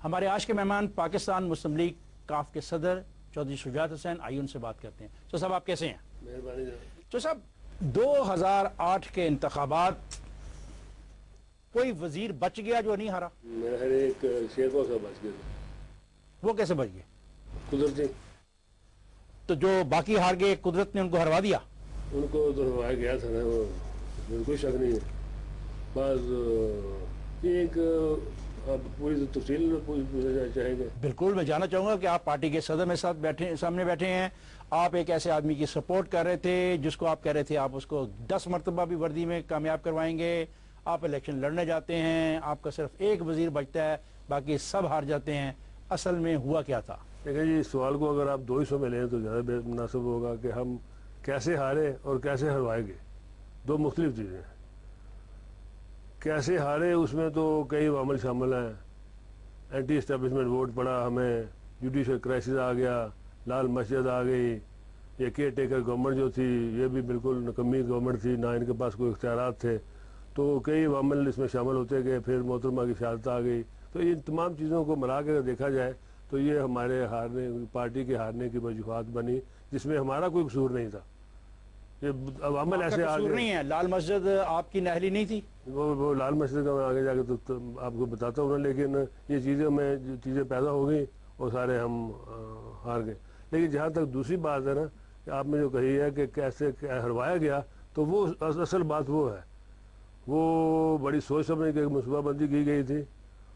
ہمارے آج کے مہمان پاکستان مسلم لیگ کاف کے صدر چودھری شجاعت حسین، آئیے ان سے بات کرتے ہیں۔ تو صاحب آپ کیسے ہیں؟ مہربانی جناب۔ تو صاحب 2008 کے انتخابات کوئی وزیر بچ گیا جو نہیں ہارا؟ ہر ایک شیخوں سے بچ گئے تھے۔ وہ کیسے بچ گئے؟ قدرتی تو جو باقی ہار گئے قدرت نے ان کو ہروا دیا؟ ان کو تو ہروایا گیا تھا نا، وہ کوئی شک نہیں ہے۔ بعض ایک آپ پوری تفصیل چاہیں گے؟ بالکل، میں جاننا چاہوں گا کہ آپ پارٹی کے صدر میں سامنے بیٹھے ہیں، آپ ایک ایسے آدمی کی سپورٹ کر رہے تھے جس کو آپ کہہ رہے تھے آپ اس کو 10 مرتبہ بھی وردی میں کامیاب کروائیں گے، آپ الیکشن لڑنے جاتے ہیں، آپ کا صرف ایک وزیر بچتا ہے، باقی سب ہار جاتے ہیں، اصل میں ہوا کیا تھا؟ دیکھیں جی، اس سوال کو اگر آپ دو حصوں میں لیں تو زیادہ مناسب ہوگا کہ ہم کیسے ہارے اور کیسے ہروائے گئے، دو مختلف چیزیں ہیں۔ کیسے ہارے اس میں تو کئی عوامل شامل ہیں، اینٹی اسٹیبلشمنٹ ووٹ پڑا ہمیں، جوڈیشل کرائسس آ گیا، لال مسجد آ گئی، یہ کیئر ٹیکر گورنمنٹ جو تھی یہ بھی بالکل نکمی گورنمنٹ تھی، نہ ان کے پاس کوئی اختیارات تھے، تو کئی عوامل اس میں شامل ہوتے گئے، پھر محترمہ کی شہادت آ گئی، تو ان تمام چیزوں کو ملا کے دیکھا جائے تو یہ ہمارے ہارنے، پارٹی کے ہارنے کی وجوہات بنی جس میں ہمارا کوئی قصور نہیں تھا۔ یہ عوامل ایسے آ قصور گئے۔ نہیں ہے، لال مسجد آپ کی نہلی نہیں تھی؟ وہ لال مسجد کا میں آگے جا کے تو آپ کو بتاتا ہوں نا، لیکن یہ چیزیں میں جو چیزیں پیدا ہو گئیں وہ سارے ہم ہار گئے۔ لیکن جہاں تک دوسری بات ہے نا کہ آپ نے جو کہی ہے کہ کیسے ہروایا گیا، تو وہ اصل بات وہ ہے، وہ بڑی سوچ سمجھ کے منصوبہ بندی کی گئی تھی،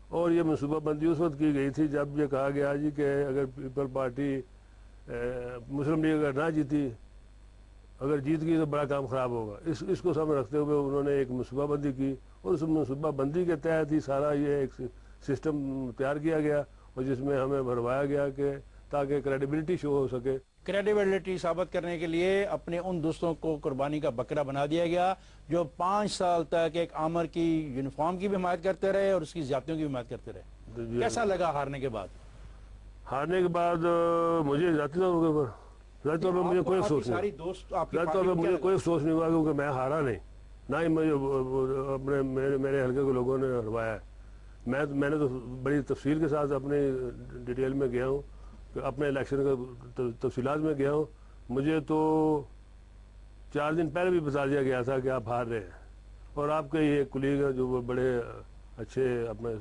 اور یہ منصوبہ بندی اس وقت کی گئی تھی جب یہ کہا گیا جی کہ اگر پیپل پارٹی مسلم لیگ اگر نہ جیتی، اگر جیت گئی تو بڑا کام خراب ہوگا۔ اس کو سامنے رکھتے ہوئے انہوں نے ایک منصوبہ بندی کی، اور اس منصوبہ بندی کے تحت ہی سارا یہ ایک سسٹم تیار کیا گیا، اور جس میں ہمیں بھروایا گیا کہ تاکہ کریڈیبلٹی شو ہو سکے۔ کریڈیبلٹی ثابت کرنے کے لیے اپنے ان دوستوں کو قربانی کا بکرا بنا دیا گیا جو 5 سال تک ایک آمر کی یونیفارم کی بھی حمایت کرتے رہے اور اس کی زیادتیوں کی بھی حمایت کرتے رہے۔ کیسا لگا ہارنے کے بعد؟ ہارنے کے بعد مجھے ذاتی طور پر مجھے کوئی افسوس نہیں، ذاتی طور پر مجھے کوئی افسوس نہیں ہوا کیونکہ میں ہارا نہیں، نہ ہی مجھے اپنے میرے حلقے کے لوگوں نے ہروایا ہے۔ میں نے تو بڑی تفصیل کے ساتھ اپنی ڈیٹیل میں گیا ہوں، اپنے الیکشن کے تفصیلات میں گیا ہوں۔ مجھے تو 4 دن پہلے بھی بتا دیا گیا تھا کہ آپ ہار رہے ہیں، اور آپ کے یہ کلیگ ہیں جو وہ بڑے اچھے اپنے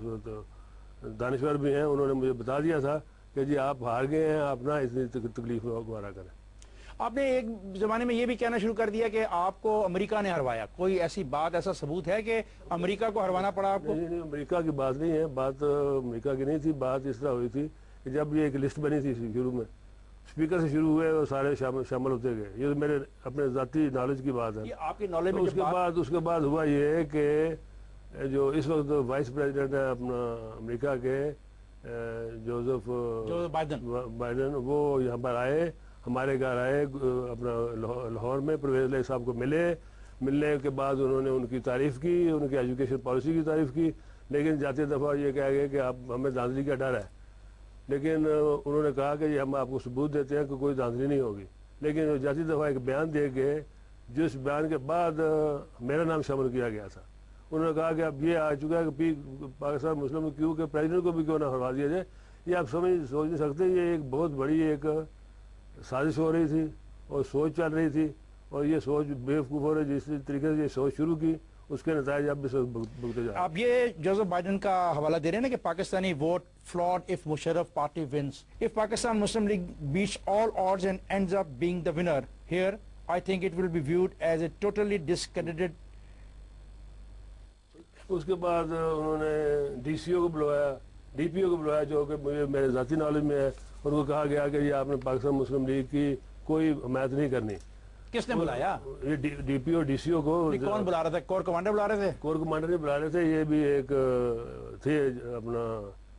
دانشور بھی ہیں، انہوں نے مجھے بتا دیا تھا کہ جی آپ ہار گئے ہیں، آپ نہ اتنی تکلیف گوارا کریں۔ آپ نے ایک زمانے میں یہ بھی کہنا شروع کر دیا کہ آپ کو امریکہ نے ہروایا، کوئی ایسی بات، ایسا ثبوت ہے کہ امریکہ کو ہروانا پڑا آپ کو؟ نہیں، امریکہ کی بات نہیں ہے، بات امریکہ کی نہیں تھی، بات اس طرح ہوئی تھی کہ جب یہ ایک لسٹ بنی تھی شروع میں، اسپیکر سے شروع ہوئے اور سارے شامل ہوتے گئے، یہ میرے اپنے ذاتی نالج کی بات ہے۔ یہ آپ کی نالج میں اس کے بعد ہوا یہ کہ جو اس وقت وائس پریزیڈنٹ ہے اپنا امریکہ کے جوزف بائیڈن، وہ یہاں پر آئے، ہمارے گھر آئے اپنا لاہور میں، پرویز علیہ صاحب کو ملنے کے بعد انہوں نے ان کی تعریف کی، ان کی ایجوکیشن پالیسی کی تعریف کی، لیکن جاتے دفعہ یہ کہا گیا کہ آپ ہمیں دھاندلی کا ڈر ہے، لیکن انہوں نے کہا کہ یہ ہم آپ کو ثبوت دیتے ہیں کہ کوئی دھاندلی نہیں ہوگی، لیکن جاتی دفعہ ایک بیان دے کے جس بیان کے بعد میرا نام شامل کیا گیا تھا، انہوں نے کہا کہ اب یہ آ چکا ہے کہ پاکستان مسلم کیوں کہ پریزیڈنٹ کو بھی کیوں نہ ہروا دیا جائے۔ یہ آپ سوچ نہیں سکتے، یہ ایک بہت بڑی ایک سازش ہو رہی تھی اور سوچ چل رہی تھی، اور یہ سوچ بیوقوف ہو رہی، جس طریقے سے یہ سوچ شروع کی اس کے نتائج اب بھی بھگتے جا رہے ہیں۔ آپ یہ جوزف بائیڈن کا حوالہ دے رہے ہیں نا کہ Pakistani vote flawed if Musharraf party wins. If Pakistan Muslim League beats all odds and ends up being the winner here, I think it will be viewed as a totally discredited. اس کے بعد انہوں نے ڈی سی او کو بلوایا، D P او کو بلوایا، جو کہ مجھے میرے ذاتی نالج میں ہے، ان کو کہا گیا کہ یہ آپ نے پاکستان مسلم لیگ کی کوئی حمایت نہیں کرنی۔ کس نے بلایا؟ یہ D P O D C او کو کون بلا رہا تھا؟ کور کمانڈر بلا رہے تھے؟ کور کمانڈر نہیں بلا رہے تھے، یہ بھی ایک تھے اپنا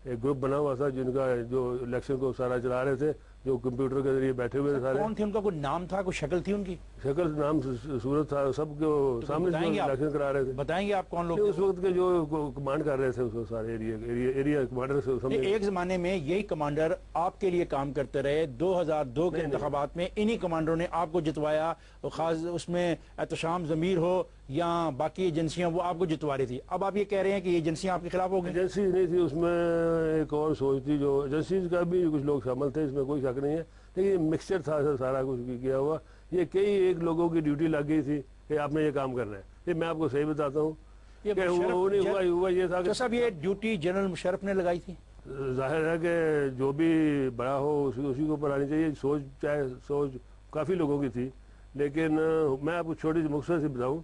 ایک گروپ بنا ہوا تھا جن کا جو الیکشن کو سارا چلا رہے تھے، جو کمپیوٹر کے ذریعے بیٹھے ہوئے تھے سارے۔ کون تھے؟ ان کا کوئی نام تھا، کوئی شکل تھی ان کی؟ شکل، نام، صورت تھا، سب کو سامنے الیکشن کرا رہے تھے۔ بتائیں گے آپ کون لوگ اس وقت کے جو کمانڈ کر رہے تھے اس کو سارے ایریا کمانڈر۔ ایک زمانے میں یہی کمانڈر آپ کے لیے کام کرتے رہے، 2002 کے انتخابات میں انہی کمانڈروں نے آپ کو جتوایا، خاص اس میں احتشام ضمیر ہو یا باقی ایجنسیاں وہ آپ کو جتوا رہی تھی، اب آپ یہ کہہ رہے ہیں کہ یہ ایجنسیاں آپ کے خلاف ہو گئی؟ ایجنسی نہیں تھی اس میں، ایک اور سوچ تھی جو ایجنسیز کا بھی کچھ لوگ شامل تھے، اس میں کوئی شک نہیں ہے، لیکن یہ مکسچر تھا سارا کچھ کیا ہوا. یہ کئی ایک لوگوں کی ڈیوٹی لگ گئی تھی کہ آپ نے یہ کام کرنا ہے. یہ میں آپ کو صحیح بتاتا ہوں کہ ہوا یہ تھا کہ صاحب یہ ڈیوٹی جنرل مشرف نے لگائی تھی. ظاہر ہے کہ جو بھی بڑا ہو اسی کے اوپر آنی چاہیے. سوچ کافی لوگوں کی تھی، لیکن میں آپ کو چھوٹی سی مختصر سی بتاؤں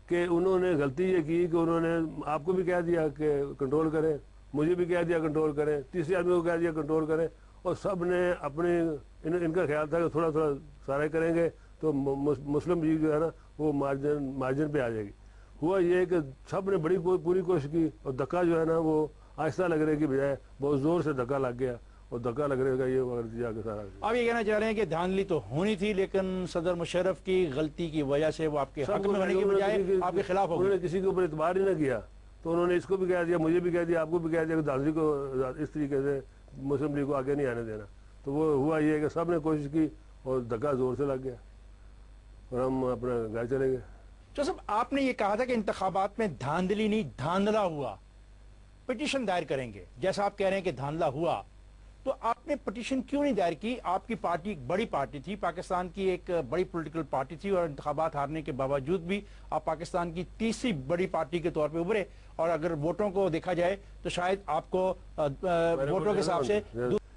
کہ انہوں نے غلطی یہ کی کہ انہوں نے آپ کو بھی کہہ دیا کہ کنٹرول کریں، مجھے بھی کہہ دیا کنٹرول کریں، تیسرے آدمی کو کہہ دیا کنٹرول کریں، اور سب نے اپنے ان کا خیال تھا کہ تھوڑا تھوڑا سارے کریں گے تو مسلم لیگ جو ہے نا وہ مارجن پہ آ جائے گی. ہوا یہ کہ سب نے بڑی پوری کوشش کی، اور دھکا جو ہے نا وہ آہستہ لگ رہے کی بجائے بہت زور سے دھکا لگ گیا، اور دھکا لگ رہے گا یہ جا کے سارا. آپ یہ کہنا چاہ رہے ہیں کہ دھاندلی تو ہونی تھی، لیکن صدر مشرف کی غلطی کی وجہ سے وہ آپ کے حق میں ہونے کی بجائے آپ کے خلاف ہو گئے. انہوں نے کسی کے اوپر اعتبار ہی نہ کیا، تو انہوں نے اس کو بھی کہہ دیا، مجھے بھی کہہ دیا، آپ کو بھی کہہ دیا کہ دھاندلی کو اس طریقے سے مسلم لیگ کو آگے نہیں آنے دینا. تو وہ ہوا یہ کہ سب نے کوشش کی اور دھکا زور سے لگ گیا اور ہم اپنا گھر چلے گئے. تو صاحب آپ نے یہ کہا تھا کہ انتخابات میں دھاندلی نہیں دھاندلا ہوا، پٹیشن دائر کریں گے. جیسا آپ کہہ رہے ہیں کہ دھاندلا ہوا، تو آپ نے پٹیشن کیوں نہیں دائر کی؟ آپ کی پارٹی ایک بڑی پارٹی تھی، پاکستان کی ایک بڑی پولیٹیکل پارٹی تھی، اور انتخابات ہارنے کے باوجود بھی آپ پاکستان کی تیسری بڑی پارٹی کے طور پہ ابھرے. اور اگر ووٹوں کو دیکھا جائے تو شاید آپ کو ووٹوں کے حساب سے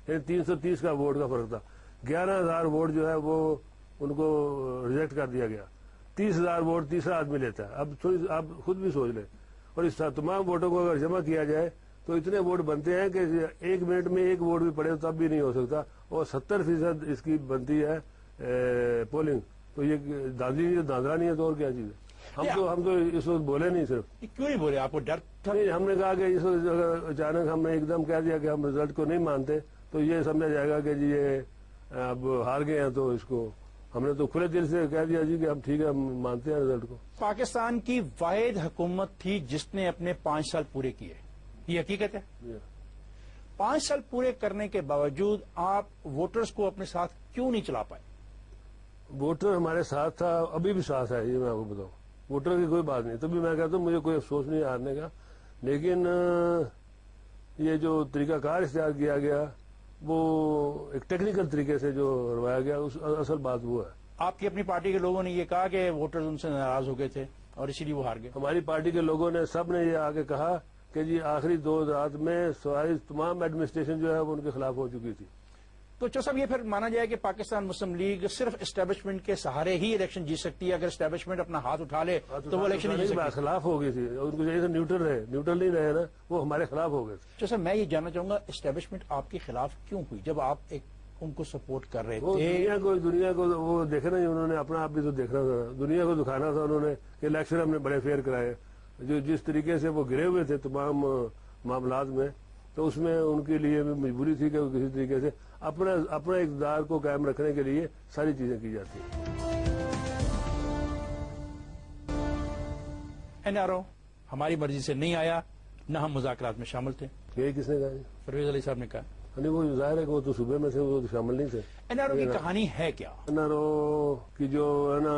330 کا ووٹ کا فرق تھا. 11,000 ووٹ جو ہے وہ ان کو ریجیکٹ کر دیا گیا. 30,000 ووٹ تیسرا آدمی لیتا ہے. اب آپ خود بھی سوچ لیں، اور اس تمام ووٹوں کو اگر جمع کیا جائے تو اتنے ووٹ بنتے ہیں کہ 1 منٹ میں 1 ووٹ بھی پڑے تب بھی نہیں ہو سکتا، اور 70% اس کی بنتی ہے پولنگ. تو یہ دھاندلا نہیں ہے تو اور کیا چیز ہے؟ ہم تو اس وقت بولے نہیں. صرف کیوں نہیں بولے؟ آپ کو ڈر تھا؟ ہم نے کہا کہ اس وقت اچانک ہم نے ایک دم کہہ دیا کہ ہم رزلٹ کو نہیں مانتے تو یہ سمجھا جائے گا کہ جی یہ اب ہار گئے ہیں. تو اس کو ہم نے تو کھلے دل سے کہہ دیا جی کہ ہم ٹھیک ہے، ہم مانتے ہیں رزلٹ کو. پاکستان کی واحد حکومت تھی جس نے اپنے 5 سال پورے کیے، یہ حقیقت ہے. 5 سال پورے کرنے کے باوجود آپ ووٹرز کو اپنے ساتھ کیوں نہیں چلا پائے؟ ووٹر ہمارے ساتھ تھا، ابھی بھی ساتھ ہے، یہ میں آپ کو بتاؤں. ووٹر کی کوئی بات نہیں، تبھی میں کہتا ہوں مجھے کوئی افسوس نہیں ہارنے کا. لیکن یہ جو طریقہ کار اختیار کیا گیا وہ ایک ٹیکنیکل طریقے سے جو روایا گیا، اس اصل بات وہ ہے. آپ کی اپنی پارٹی کے لوگوں نے یہ کہا کہ ووٹرز ان سے ناراض ہو گئے تھے اور اسی لیے وہ ہار گئے. ہماری پارٹی کے لوگوں نے سب نے یہ آگے کہا کہ جی آخری 2 رات میں ساری تمام ایڈمنسٹریشن جو ہے وہ ان کے خلاف ہو چکی تھی. تو صاحب یہ پھر مانا جائے کہ پاکستان مسلم لیگ صرف اسٹیبلشمنٹ کے سہارے ہی الیکشن جیت سکتی ہے. اگر اسٹیبلشمنٹ اپنا ہاتھ اٹھا لے تو وہ الیکشن نہیں جیت سکتی. خلاف ہو گئی تھی، ان کو چاہیے نیوٹرل نہیں رہے نا، وہ ہمارے خلاف ہو گئے تھے. صاحب میں یہ جاننا چاہوں گا اسٹیبلشمنٹ آپ کے خلاف کیوں ہوئی جب آپ ان کو سپورٹ کر رہے تھے؟ دنیا کو وہ دیکھنا ہی، انہوں نے اپنا آپ بھی تو دیکھنا تھا، دنیا کو دکھانا تھا انہوں نے کہ الیکشن ہم نے بڑے فیئر کرائے. جو جس طریقے سے وہ گرے ہوئے تھے تمام معاملات میں، تو اس میں ان کے لیے بھی مجبوری تھی کہ وہ کسی طریقے سے اپنا اقتدار کو قائم رکھنے کے لیے ساری چیزیں کی جاتی ہیں. NRO ہماری مرضی سے نہیں آیا، نہ ہم مذاکرات میں شامل تھے. یہ کس نے کہا؟ پرویز علی صاحب نے کہا. نہیں، وہ ظاہر ہے کہ وہ تو صوبے میں تھے، وہ تو شامل نہیں تھے. NRO کی کہانی ہے کیا؟ NRO کی جو ہے نا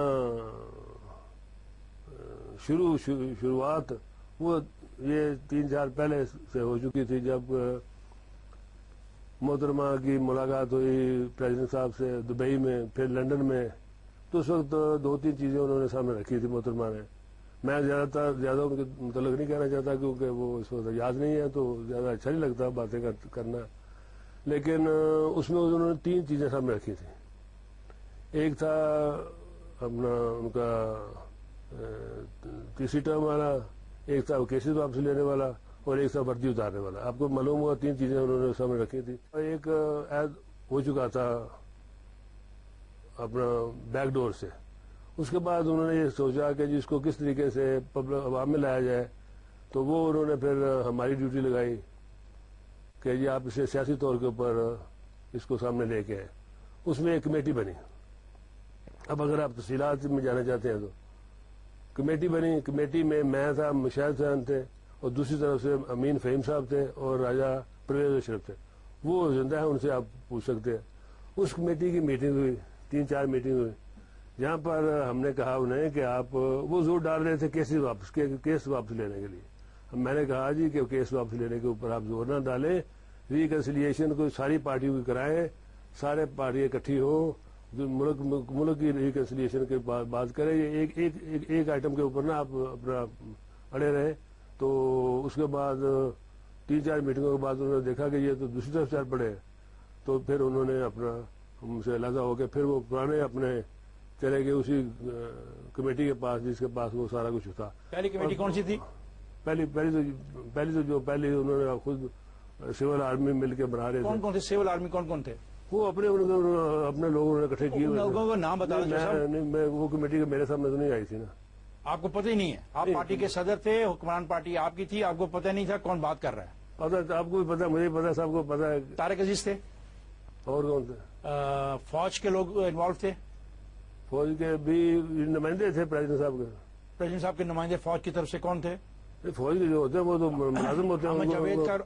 شروعات وہ یہ 3 سال پہلے سے ہو چکی تھی، جب محترمہ کی ملاقات ہوئی پریزیڈنٹ صاحب سے دبئی میں، پھر لندن میں. تو اس وقت 2-3 چیزیں انہوں نے سامنے رکھی تھی محترمہ نے. میں زیادہ ان کے متعلق نہیں کہنا چاہتا کیونکہ وہ اس وقت یاد نہیں ہے تو زیادہ اچھا نہیں لگتا باتیں کرنا. لیکن اس میں انہوں نے 3 چیزیں سامنے رکھی تھیں. ایک تھا اپنا ان کا تیسری ٹرم والا، ایک تھا کیسز واپس لینے والا، اور ایک تھا وردی اتارنے والا. آپ کو معلوم ہوا 3 چیزیں انہوں نے سامنے رکھی تھی. ایک عہد ہو چکا تھا اپنا بیک ڈور سے. اس کے بعد انہوں نے یہ سوچا کہ جس کو کس طریقے سے عوام میں لایا جائے، تو وہ انہوں نے پھر ہماری ڈیوٹی لگائی کہ جی آپ اسے سیاسی طور کے اوپر اس کو سامنے لے کے آئے. اس میں ایک کمیٹی بنی. اب اگر آپ تفصیلات میں جانا چاہتے ہیں تو کمیٹی بنی. کمیٹی میں میں تھا، مشاہد صاحب تھے، اور دوسری طرف سے امین فہیم صاحب تھے اور راجہ پرویز اشرف تھے. وہ زندہ ہیں، ان سے آپ پوچھ سکتے ہیں. اس کمیٹی کی میٹنگ ہوئی، 3-4 میٹنگ ہوئی. جہاں پر ہم نے کہا انہیں کہ آپ وہ زور ڈال رہے تھے کیس واپس لینے کے لیے. میں نے کہا جی کہ کیس واپس لینے کے اوپر آپ زور نہ ڈالیں, ریکنسیلیشن کو ساری پارٹیوں کی کرائیں, سارے پارٹی اکٹھی ہو, ملک کی ریکنسیلیشن کی بات کریں. یہ ایک آئٹم کے اوپر نا آپ اپنا اڑے رہے. تو اس کے بعد 3-4 میٹنگوں کے بعد انہوں نے دیکھا کہ یہ تو دوسری طرف چل پڑے, تو پھر انہوں نے اپنا ہم سے علیحدہ ہو کے پھر وہ پرانے اپنے چلے گئے اسی کمیٹی کے پاس جس کے پاس وہ سارا کچھ تھا. پہلی کمیٹی کون سی تھی؟ پہلی انہوں نے خود سول آرمی مل کے بنا رہے تھے. کون تھے سول آرمی؟ کون تھے وہ؟ اپنے لوگوں نے اکٹھے کیے. لوگوں کو نام بتا میں وہ کمیٹی میرے سامنے تو نہیں آئی تھی نا. آپ کو پتہ ہی نہیں ہے؟ آپ پارٹی کے صدر تھے, حکمران پارٹی آپ کی تھی, آپ کو پتہ نہیں تھا کون بات کر رہا ہے؟ پتا آپ کو بھی پتا, مجھے پتا, سب کو پتا ہے. طارق عزیز تھے. اور کون تھے؟ فوج کے لوگ انوالو تھے. فوج کے بھی نمائندے تھے پریزیڈنٹ صاحب کے. پریزیڈنٹ صاحب کے نمائندے فوج کی طرف سے کون تھے؟ فوج کے جو ہوتے ہیں وہ تو ملازم ہوتے ہیں.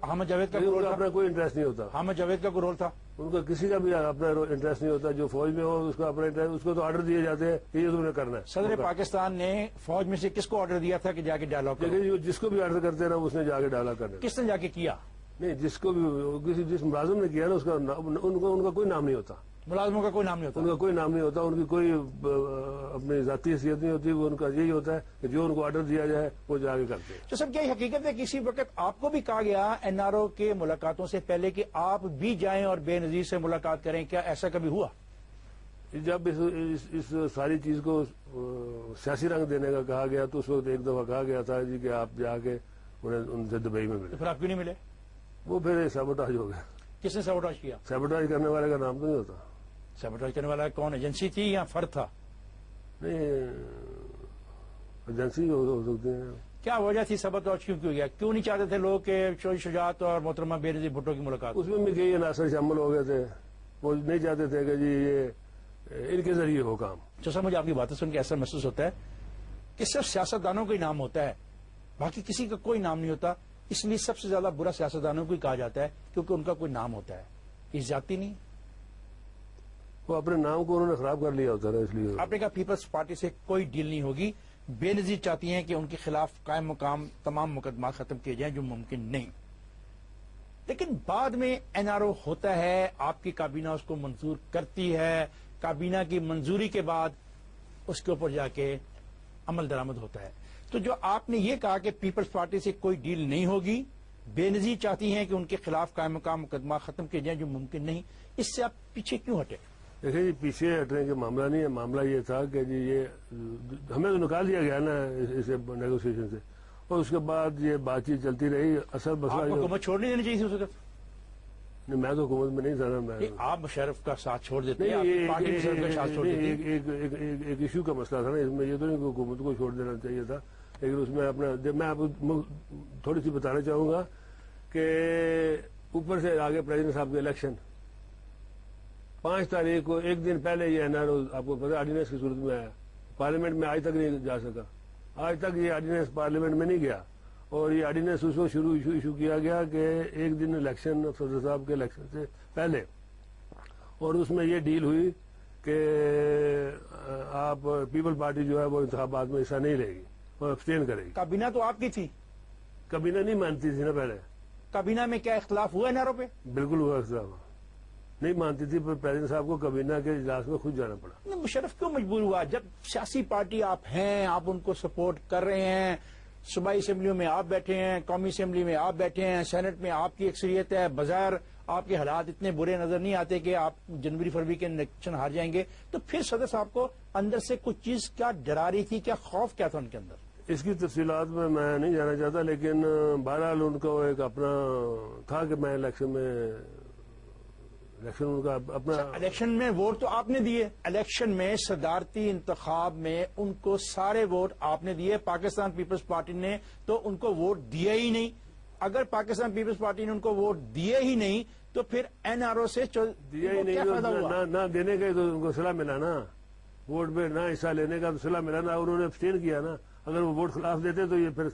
حامد جاوید کا اپنا کوئی انٹرسٹ نہیں ہوتا. حامد جاوید کا کوئی رول تھا؟ ان کا کسی کا بھی اپنا انٹرسٹ نہیں ہوتا. جو فوج میں ہو اس کا اپنا انٹرسٹ, اس کو تو آرڈر دیے جاتے ہیں کہ یہ تم نے کرنا ہے. صدر پاکستان نے فوج میں سے کس کو آرڈر دیا تھا کہ جا کے ڈائلاگ کرو؟ جس کو بھی آرڈر کرتے نا اس نے جا کے ڈائلاگ کرنا. کس نے جا کے کیا؟ نہیں, جس کو بھی جس ملازم نے کیا نا اس کا ان کا کوئی نام نہیں ہوتا. ملازموں کا کوئی نام نہیں ہوتا. ان کا کوئی نام نہیں ہوتا. ان کی کوئی اپنی ذاتی حیثیت نہیں ہوتی. وہ ان کا یہی ہوتا ہے کہ جو ان کو آرڈر دیا جائے وہ جا کے کرتے ہیں. تو سب کیا حقیقت ہے کسی وقت آپ کو بھی کہا گیا این آر او کے ملاقاتوں سے پہلے کہ آپ بھی جائیں اور بے نظیر سے ملاقات کریں؟ کیا ایسا کبھی ہوا؟ جب اس ساری چیز کو سیاسی رنگ دینے کا کہا گیا تو اس وقت ایک دفعہ کہا گیا تھا جی کہ آپ جا کے ان سے دبئی میں ملے. پھر آپ کیوں نہیں ملے؟ وہ پھر سیبوٹاج ہو گیا. کس نے سیبوٹاج کیا؟ سیبوٹاج کرنے والے کا نام تو نہیں ہوتا. سیبوٹاج کرنے والا کون؟ ایجنسی تھی یا فرد تھا؟ نہیں, ایجنسی ہو سکتی ہے. کیا وجہ تھی سیبوٹاج کیوں گیا؟ کیوں نہیں چاہتے تھے لوگ کہ شجاعت اور محترمہ بے نظیر بھٹو کی ملاقات؟ اس میں بھی کئی عناصر شامل ہو گئے تھے. وہ نہیں چاہتے تھے کہ جی یہ ان کے ذریعے ہو کام. جو سر مجھے آپ کی باتیں سن کے ایسا محسوس ہوتا ہے کہ صرف سیاستدانوں کا ہی نام ہوتا ہے, باقی کسی کا کوئی نام نہیں ہوتا. اس لیے سب سے زیادہ برا سیاستدانوں کو ہی کہا جاتا ہے کیونکہ ان کا کوئی نام ہوتا ہے. یہ زیادتی نہیں؟ وہ اپنے نام کو انہوں نے خراب کر لیا ہوتا ہے. اس لیے آپ نے کہا پیپلز پارٹی سے کوئی ڈیل نہیں ہوگی. بے نظیر چاہتی ہیں کہ ان کے خلاف قائم مقام تمام مقدمات ختم کیے جائیں, جو ممکن نہیں. لیکن بعد میں این آر او ہوتا ہے, آپ کی کابینہ اس کو منظور کرتی ہے, کابینہ کی منظوری کے بعد اس کے اوپر جا کے عمل درآمد ہوتا ہے. تو جو آپ نے یہ کہا کہ پیپلز پارٹی سے کوئی ڈیل نہیں ہوگی, بے نظیر چاہتی ہیں کہ ان کے خلاف قائم مقام مقدمہ ختم کیے جائیں, جو ممکن نہیں, اس سے آپ پیچھے کیوں ہٹے؟ دیکھیں جی, پیچھے ہٹنے کا معاملہ نہیں ہے. معاملہ یہ تھا کہ جی یہ ہمیں تو نکال دیا گیا نا اسے نیگوسیشن سے, اور اس کے بعد یہ بات چیت چلتی رہی. اصل مسئلہ حکومت چھوڑ نہیں دینی چاہیے تھی اس وقت. نہیں, میں تو حکومت میں نہیں تھا نا. میں آپ مشرف کا ساتھ چھوڑ دیتے ہیں, پارٹی مشرف کا ساتھ چھوڑ دیتے ہیں. ایک ایشو کا مسئلہ تھا نا, اس میں یہ تو نہیں کہ حکومت کو چھوڑ دینا چاہیے تھا. لیکن اس میں اپنا میں آپ کو تھوڑی سی بتانا چاہوں گا کہ اوپر سے آگے پریزیڈنٹ صاحب کے الیکشن 5 تاریخ کو, ایک دن پہلے یہ این آر او آپ کو پتا آرڈیننس کی صورت میں آیا. پارلیمنٹ میں آج تک نہیں جا سکا. آج تک یہ آرڈیننس پارلیمنٹ میں نہیں گیا. اور یہ آرڈیننس اس وقت ایشو کیا گیا کہ ایک دن الیکشن صدر صاحب کے الیکشن سے پہلے, اور اس میں یہ ڈیل ہوئی کہ آپ پیپل پارٹی جو ہے وہ انتخابات میں حصہ نہیں لے گی اور ابسٹین کرے گی. کابینہ تو آپ کی تھی. کابینہ نہیں مانتی تھی نا پہلے. کابینہ میں کیا اختلاف ہوا این آر او پہ؟ بالکل ہوا اختلاف, نہیں مانتی تھی. پر پریزیڈنٹ صاحب کو کابینہ کے اجلاس میں خود جانا پڑا. مشرف کیوں مجبور ہوا؟ جب سیاسی پارٹی آپ ہیں, آپ ان کو سپورٹ کر رہے ہیں, صوبائی اسمبلیوں میں آپ بیٹھے ہیں, قومی اسمبلی میں آپ بیٹھے ہیں, سینٹ میں آپ کی اکثریت ہے, بظاہر آپ کے حالات اتنے برے نظر نہیں آتے کہ آپ جنوری فروری کے الیکشن ہار جائیں گے, تو پھر صدر صاحب کو اندر سے کچھ چیز کیا ڈرا رہی تھی, کیا خوف کیا تھا ان کے اندر؟ اس کی تفصیلات میں نہیں جانا چاہتا, لیکن بہرحال ان کو ایک اپنا تھا کہ میں الیکشن ان کا اپنا. الیکشن میں ووٹ تو آپ نے دیے, الیکشن میں صدارتی انتخاب میں ان کو سارے ووٹ آپ نے دیے. پاکستان پیپلز پارٹی نے تو ان کو ووٹ دیے ہی نہیں. اگر پاکستان پیپلز پارٹی نے ان کو ووٹ دیے ہی نہیں تو پھر این آر او سے دیا ہی نہیں, نہ دینے کا تو ان کو صلاح ملا نا. ووٹ میں نہ حصہ لینے کا تو صلاح ملا نا, انہوں نے ابسٹین کیا نا. اگر وہ ووٹ خلاف دیتے تو یہ پھر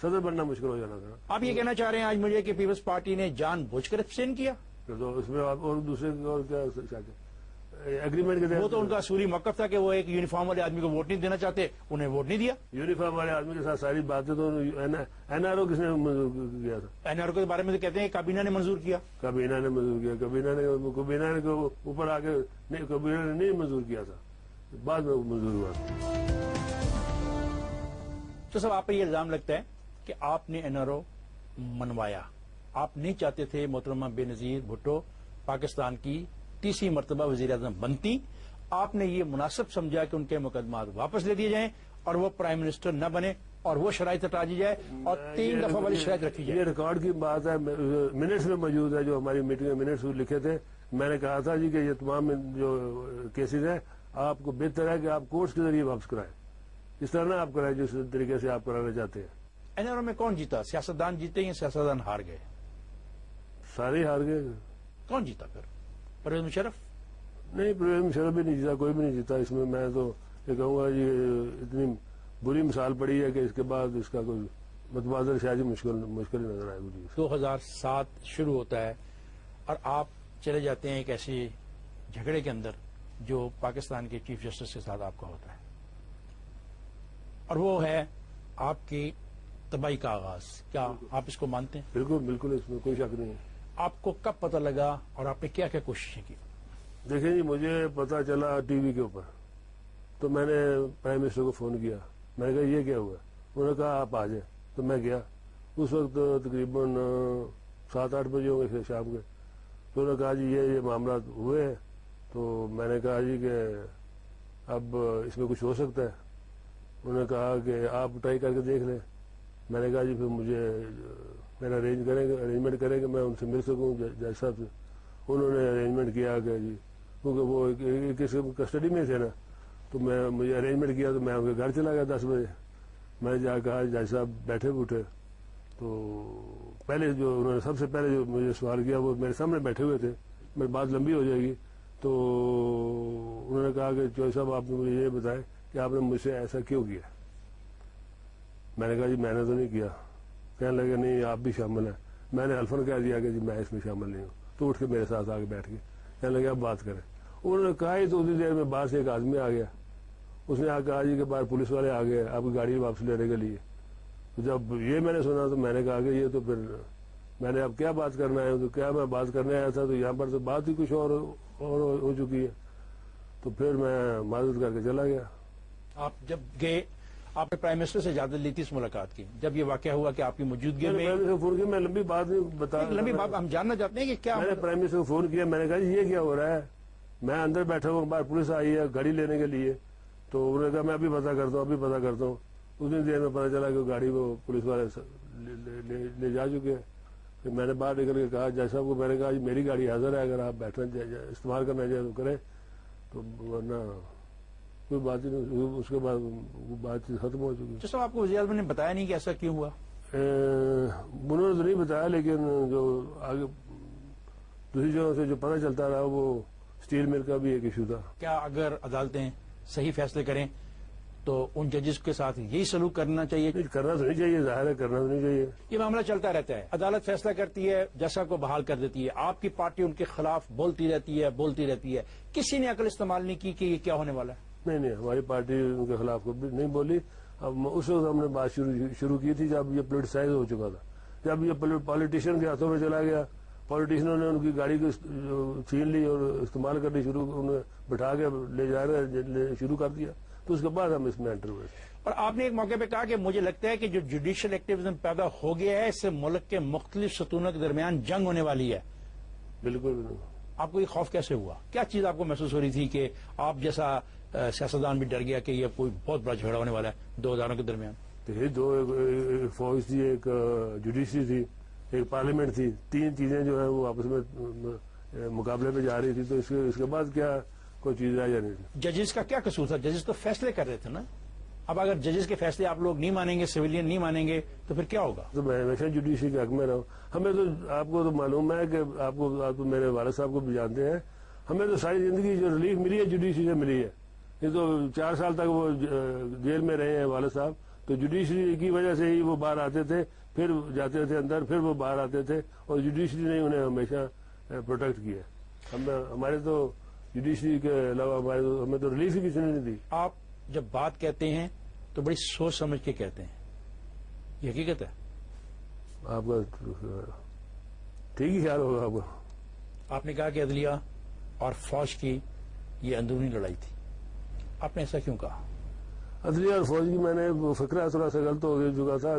صدر بننا مشکل ہو جانا تھا. آپ یہ کہنا چاہ رہے ہیں آج مجھے کہ پیپلز پارٹی نے جان بوجھ کر ابسٹین کیا؟ تو اس میں آپ اور دوسرے اور کیا ایگریمنٹ کے وہ تو ان کا اصولی موقف تھا کہ وہ ایک یونیفارم والے آدمی کو ووٹ نہیں دینا چاہتے, انہیں ووٹ نہیں دیا. یونیفارم والے آدمی کے ساتھ ساری باتیں تو این آر او کس نے منظور کیا تھا؟ این آر او کے بارے میں تو کہتے ہیں کابینہ نے منظور کیا. کابینہ نے منظور کیا, کابینہ نے اوپر آ کے کابینہ نے نہیں منظور کیا تھا, بعد میں منظور ہوا. تو صاحب آپ پہ یہ الزام لگتا ہے کہ آپ نے این آر او منوایا, آپ نہیں چاہتے تھے محترمہ بے نظیر بھٹو پاکستان کی تیسری مرتبہ وزیر اعظم بنتی, آپ نے یہ مناسب سمجھا کہ ان کے مقدمات واپس لے دیے جائیں اور وہ پرائم منسٹر نہ بنے اور وہ شرائط ہٹا دی جائے اور 3 دفعہ والی شرائط رکھی جائے. یہ ریکارڈ کی بات ہے, منٹس میں موجود ہے, جو ہماری میٹنگ میں منٹس لکھے تھے. میں نے کہا تھا جی کہ یہ تمام جو کیسز ہیں آپ کو بہتر ہے کہ آپ کورٹس کے ذریعے واپس کرائیں, اس طرح نہ آپ کرائیں جس طریقے سے آپ کرانا چاہتے ہیں. این آر او میں کون جیتا, سیاستدان جیتے یا سیاستدان ہار گئے؟ سارے ہار گئے. کون جیتا پھر؟ پرویز مشرف؟ نہیں, پرویز مشرف بھی نہیں جیتا, کوئی بھی نہیں جیتا. اس میں تو یہ کہوں گا یہ اتنی بری مثال پڑی ہے کہ اس کے بعد اس کا کوئی متبادل شاید مشکل ہی نظر آئے گی. 2007 شروع ہوتا ہے اور آپ چلے جاتے ہیں ایک ایسے جھگڑے کے اندر جو پاکستان کے چیف جسٹس کے ساتھ آپ کا ہوتا ہے, اور وہ ہے آپ کی تباہی کا آغاز. کیا آپ اس کو مانتے ہیں؟ بالکل بالکل, اس میں کوئی شک نہیں ہے. آپ کو کب پتہ لگا اور آپ نے کیا کیا کوششیں کی؟ دیکھیں جی, مجھے پتا چلا ٹی وی کے اوپر, تو میں نے پرائم منسٹر کو فون کیا. میں نے کہا یہ کیا ہوا؟ انہوں نے کہا آپ آ جائیں. تو میں گیا, اس وقت تقریباً 7-8 بجے ہوں گے شام کے. تو انہوں نے کہا جی یہ معاملات ہوئے ہیں. تو میں نے کہا جی کہ اب اس میں کچھ ہو سکتا ہے. انہوں نے کہا کہ آپ ٹرائی کر کے دیکھ لیں. میں نے کہا جی پھر مجھے میرا ارینجمنٹ کریں کہ میں ان سے مل سکوں جج صاحب سے. انہوں نے ارینجمنٹ کیا کہ جی, کیونکہ وہ کسٹڈی میں تھے نا, تو مجھے ارینجمنٹ کیا. تو میں ان کے گھر چلا گیا 10 بجے. میں نے جا کہا جج صاحب بیٹھے اٹھے, تو پہلے جو انہوں نے سب سے پہلے جو مجھے سوال کیا وہ میرے سامنے بیٹھے ہوئے تھے. میری بات لمبی ہو جائے گی. تو انہوں نے کہا کہ چوہدری صاحب آپ نے مجھے یہ بتائیں کہ آپ نے مجھ سے ایسا کیوں کیا؟ میں نے کہا جی میں نے تو نہیں کیا. کہنے لگے نہیں آپ بھی شامل ہیں. میں نے الفن کہہ دیا کہ جی میں اس میں شامل نہیں ہوں. تو اٹھ کے میرے ساتھ آ کے بیٹھ کے کہنے لگے آپ بات کریں. انہوں نے کہا ہی تو اتنی دیر میں باہر سے ایک آدمی آ گیا. اس نے آ کہا جی کہ باہر پولیس والے آ گئے آپ کی گاڑی واپس لینے کے لیے. جب یہ میں نے سنا تو میں نے کہا کہ یہ تو پھر میں نے اب کیا بات کرنا ہے, تو کیا میں بات کرنے آیا تھا, تو یہاں پر تو بات ہی کچھ اور ہو چکی ہے. تو پھر میں معذرت کر کے چلا گیا. آپ جب گئے آپ نے پرائم منسٹر سے اجازت لی تھی اس ملاقات کی, جب یہ واقعہ ہوا کہ آپ کی موجودگی میں لمبی بات نہیں بتا, لمبی بات ہم جاننا چاہتے ہیں کہ کیا. میں نے پرائم منسٹر کو فون کیا. میں نے کہا یہ کیا ہو رہا ہے, میں اندر بیٹھا ہوں, باہر پولیس آئی ہے گاڑی لینے کے لیے. تو انہوں نے کہا میں ابھی پتا کرتا ہوں. اتنی دیر میں پتا چلا کہ گاڑی وہ پولیس والے لے جا چکے ہیں. پھر میں نے باہر نکل کے کہا جج صاحب کو, میں نے کہا میری گاڑی حاضر ہے, اگر آپ بیٹھنا استعمال کرنا چاہیں تو کریں, تو ورنہ کوئی بات ہی نہیں. اس کے بعد وہ بات چیت ختم ہو چکی. جس آپ کو وزیر اعظم نے بتایا نہیں کہ ایسا کیوں ہوا؟ انہوں نے تو نہیں بتایا, لیکن جو آگے دوسری جگہوں سے جو پتہ چلتا رہا وہ اسٹیل مل کا بھی ایک ایشو تھا. کیا اگر عدالتیں صحیح فیصلے کریں تو ان ججز کے ساتھ یہی سلوک کرنا چاہیے؟ کرنا تو نہیں چاہیے, ظاہر ہے کرنا تو نہیں چاہیے. یہ معاملہ چلتا رہتا ہے, عدالت فیصلہ کرتی ہے, ججوں کو بحال کر دیتی ہے, آپ کی پارٹی ان کے خلاف بولتی رہتی ہے. کسی نے عقل استعمال نہیں کی کہ یہ کیا ہونے والا ہے؟ نہیں, ہماری پارٹی ان کے خلاف نہیں بولی. اب اس وقت ہم نے بات شروع کی تھی جب یہ پولیٹیسائز ہو چکا تھا, جب یہ پالیٹیشین کے ہاتھوں میں چلا گیا. پالیٹیشینوں نے ان کی گاڑی کو چھین لی اور استعمال کرنی انہیں بٹھا کے لے جا رہے شروع کر دیا. تو اس کے بعد ہم اس میں انٹر ہوئے. اور آپ نے ایک موقع پہ کہا کہ مجھے لگتا ہے کہ جو جوڈیشل ایکٹیویزم پیدا ہو گیا ہے اس سے ملک کے مختلف ستونوں کے درمیان جنگ ہونے والی ہے. بالکل. آپ کو یہ خوف کیسے ہوا؟ کیا چیز آپ کو محسوس ہو رہی تھی کہ آپ جیسا سیاستدان بھی ڈر گیا کہ یہ کوئی بہت بڑا جھگڑا ہونے والا ہے دو اداروں کے درمیان؟ ایک فوج تھی, ایک جوڈیشری تھی, ایک پارلیمنٹ تھی. 3 چیزیں جو ہیں وہ آپس میں مقابلے پہ جا رہی تھی. تو اس کے بعد کیا کوئی چیز رہ جانی تھی. ججز کا کیا قصور تھا؟ ججز تو فیصلے کر رہے تھے نا. اب اگر ججز کے فیصلے آپ لوگ نہیں مانیں گے, سویلین نہیں مانیں گے, تو پھر کیا ہوگا؟ تو میں ہمیشہ جوڈیشری کے حق میں رہا ہوں. ہمیں تو آپ کو تو معلوم ہے کہ آپ تو میرے والد صاحب کو بھی جانتے ہیں, ہمیں تو ساری زندگی جو ریلیف ملی ہے جوڈیشری سے ملی ہے. یہ تو 4 سال تک وہ جیل میں رہے ہیں والد صاحب, تو جوڈیشری کی وجہ سے ہی وہ باہر آتے تھے, پھر جاتے تھے اندر, پھر وہ باہر آتے تھے, اور جوڈیشری نے انہیں ہمیشہ پروٹیکٹ کیا. ہمارے تو جوڈیشری کے علاوہ ہمیں تو ریلیف ہی کسی نے نہیں دی. آپ جب بات کہتے ہیں تو بڑی سوچ سمجھ کے کہتے ہیں, یہ حقیقت ہے؟ آپ کا ٹھیک ہی خیال ہوگا آپ کو. آپ نے کہا کہ عدلیہ اور فوج کی یہ اندرونی لڑائی تھی, آپ نے ایسا کیوں کہا؟ عدلیہ اور فوج کی میں نے فکرہ تھوڑا سا غلط ہو چکا تھا.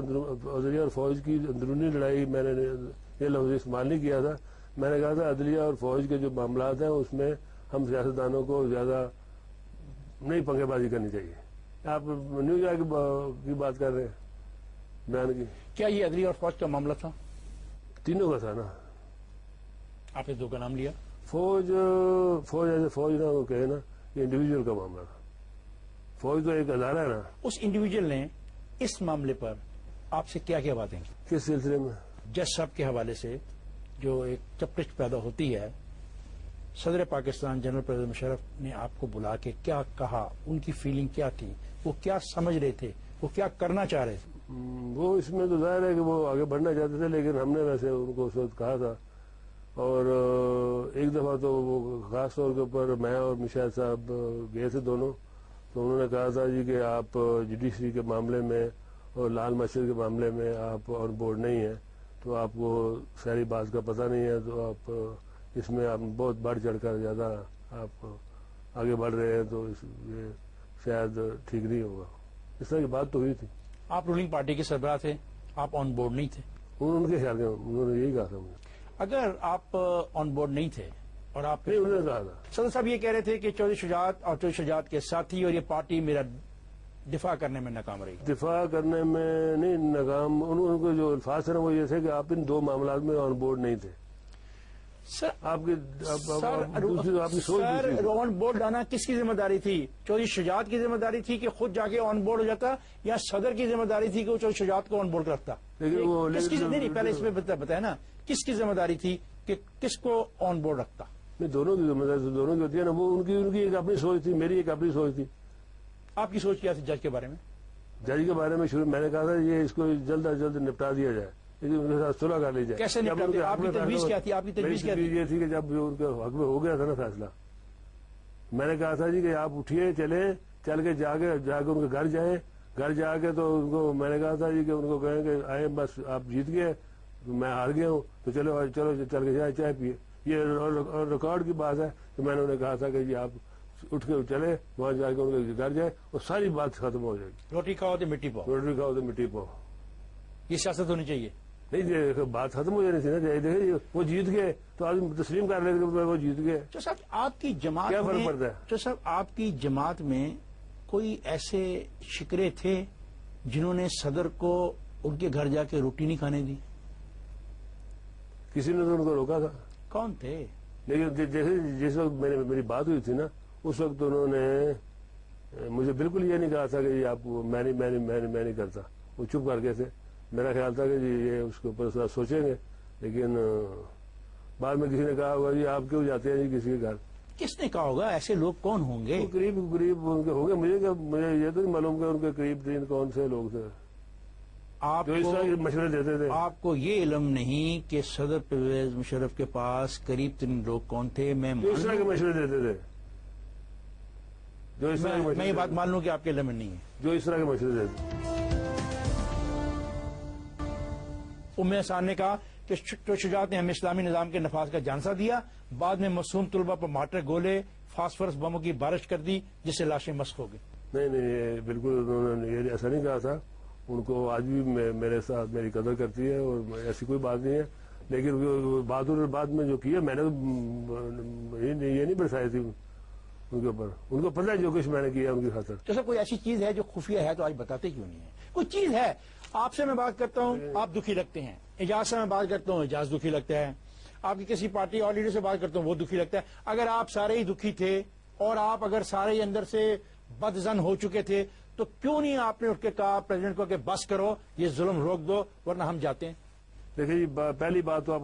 عدلیہ اور فوج کی اندرونی لڑائی میں نے یہ لفظ استعمال نہیں کیا تھا. میں نے کہا تھا عدلیہ اور فوج کے جو معاملات ہیں اس میں ہم سیاستدانوں کو زیادہ نہیں پنگے بازی کرنی چاہیے. آپ نیوز کی بات کر رہے ہیں, بیان کی. کیا یہ عدلیہ اور فوج کا معاملہ تھا؟ تینوں کا تھا نا. آپ نے دو کا نام لیا. فوج ایسے فوج نہ وہ کہے نا, یہ انڈیویجول کا معاملہ تھا. فوج تو ایک ادارہ ہے نا. اس انڈیویجول نے اس معاملے پر آپ سے کیا کیا باتیں کی؟ کس سلسلے میں؟ جج صاحب کے حوالے سے جو ایک چپٹچ پیدا ہوتی ہے, صدر پاکستان جنرل پرویز مشرف نے آپ کو بلا کے کیا کہا, ان کی فیلنگ کیا تھی, وہ کیا سمجھ رہے تھے, وہ کیا کرنا چاہ رہے تھے؟ وہ اس میں تو ظاہر ہے کہ وہ آگے بڑھنا چاہتے تھے, لیکن ہم نے ویسے ان کو اس وقت کہا تھا. اور ایک دفعہ تو وہ خاص طور کے اوپر میں اور مشاہد صاحب گئے تھے دونوں, تو انہوں نے کہا تھا جی کہ آپ جوڈیشری کے معاملے میں اور لال مسجد کے معاملے میں آپ آن بورڈ نہیں ہیں, تو آپ کو ساری بات کا پتہ نہیں ہے, تو آپ اس میں آپ بہت بڑھ چڑھ کر زیادہ آپ آگے بڑھ رہے ہیں, تو یہ شاید ٹھیک نہیں ہوگا. اس طرح کی بات تو ہوئی تھی. آپ رولنگ پارٹی کے سربراہ تھے, آپ آن بورڈ نہیں تھے. ان کے خیال میں انہوں نے یہی کہا تھا. مجھے اگر آپ آن بورڈ نہیں تھے اور آپ نہیں, انہوں نے کہا تھا. صدر صاحب یہ کہہ رہے تھے کہ چودھری شجاعت اور چودھری شجاعت کے ساتھی اور یہ پارٹی میرا دفاع کرنے میں ناکام رہی. دفاع کرنے میں نہیں ناکام, ان کو جو الفاظ تھے نا وہ یہ تھے کہ آپ ان دو معاملات میں آن بورڈ نہیں تھے. سر آپ کی سوچ آن بورڈ لانا کس کی ذمہ داری تھی؟ چودھری شجاعت کی ذمہ داری تھی کہ خود جا کے آن بورڈ ہو جاتا, یا صدر کی ذمہ داری تھی کہ وہ چودھری شجاعت کو آن بورڈ رکھتا؟ نہیں, پہلے اس میں بتایا نا کس کی ذمہ داری تھی کہ کس کو آن بورڈ رکھتا؟ دونوں کی ذمہ داری دونوں کی ہوتی ہے نا. وہ ان کی ایک اپنی سوچ تھی, میری ایک اپنی سوچ تھی. آپ کی سوچ کیا تھی جج کے بارے میں؟ جج کے بارے میں شروع میں نے کہا تھا یہ اس کو جلد از جلد نپٹا دیا جائے, ان کے ساتھ صلح کر لی جائے. کیسے نپٹا؟ آپ کی تجویز کیا تھی؟ آپ کی تجویز کیا تھی؟ یہ تھی کہ جب ان کے حق میں ہو گیا تھا نا فیصلہ, میں نے کہا تھا جی کہ آپ اٹھیے, چل کے جا کے ان کے گھر جائیں. گھر جا کے تو ان کو میں نے کہا تھا جی کہ ان کو کہیں کہ آئے, بس آپ جیت گئے, میں ہار گیا ہوں, تو چلو چل کے چائے پیے. یہ ریکارڈ کی بات ہے کہ میں نے انہیں کہا تھا کہ جی آپ اٹھ کے چلے وہاں جا کے ان کے گھر جائے اور ساری بات ختم ہو جائے گی. روٹی کھاؤ تو مٹی پاؤ. روٹی کھاؤ تو مٹی پاؤ. یہ سیاست ہونی چاہیے. نہیں, بات ختم ہو جانی تھی نا. دیکھیں وہ جیت گئے تو آدمی تسلیم کر لیتے کہ وہ جیت گئے. تو صاحب آپ کی جماعت کیا فرق پڑتا ہے؟ تو صاحب آپ کی جماعت میں کوئی ایسے شکرے تھے جنہوں نے صدر کو ان کے گھر جا کے روٹی نہیں کھانے دی؟ کسی نے تو ان کو روکا تھا. کون تھے؟ لیکن جیسے جس وقت میری بات ہوئی تھی نا, اس وقت انہوں نے مجھے بالکل یہ نہیں کہا تھا کہ یہ آپ میں نہیں کرتا. وہ چپ کر کے تھے. میرا خیال تھا کہ جی یہ اس کے اوپر تھوڑا سوچیں گے, لیکن بعد میں کسی نے کہا ہوگا جی آپ کیوں جاتے ہیں جی کسی کے گھر. کس نے کہا ہوگا؟ ایسے لوگ کون ہوں گے؟ قریب ان کے ہوں گے. مجھے یہ تو نہیں معلوم کہ ان کے قریب ترین کون سے لوگ تھے جو اس طرح کے مشورے دیتے تھے. آپ کو یہ علم نہیں کہ صدر پرویز مشرف کے پاس قریب ترین لوگ کون تھے؟ میں اس طرح کے مشورے دیتے تھے, جو اس طرح میں یہ بات مان لوں کہ آپ کے علم میں نہیں ہے. جو اس طرح کے مشورے دیتے. ام احسان نے کہا کہ شجاعت نے ہمیں اسلامی نظام کے نفاذ کا جھانسا دیا, بعد میں معصوم طلبہ پر مارٹر گولے فاسفورس بموں کی بارش کر دی جس سے لاشیں مسخ ہو گئی. نہیں, بالکل انہوں نے یہ ایسا نہیں کہا تھا. ان کو آج بھی میرے ساتھ میری قدر کرتی ہے اور ایسی کوئی بات نہیں ہے. لیکن بہادر بعد میں جو کیا میں نے یہ نہیں برسائی تھی ان کے اوپر. ان کو پتہ ہے جو کچھ میں نے کیا ان کی خاطر. جیسا کوئی ایسی چیز ہے جو خفیہ ہے تو آج بتاتے کیوں نہیں ہے؟ کوئی چیز ہے, آپ سے میں بات کرتا ہوں آپ دکھی لگتے ہیں, اعجاز سے میں بات کرتا ہوں اعجاز دکھی لگتا ہے, آپ کی کسی پارٹی اور لیڈر سے بات کرتا ہوں وہ دکھی لگتا ہے. اگر آپ سارے ہی دکھی تھے اور آپ اگر سارے ہی اندر سے بدزن ہو چکے تھے تو کیوں نہیں آپ نے اٹھ کے کہا پریزیڈنٹ کو کہ بس کرو, یہ ظلم روک دو ورنہ ہم جاتے ہیں؟ دیکھیں جی, پہلی بات تو آپ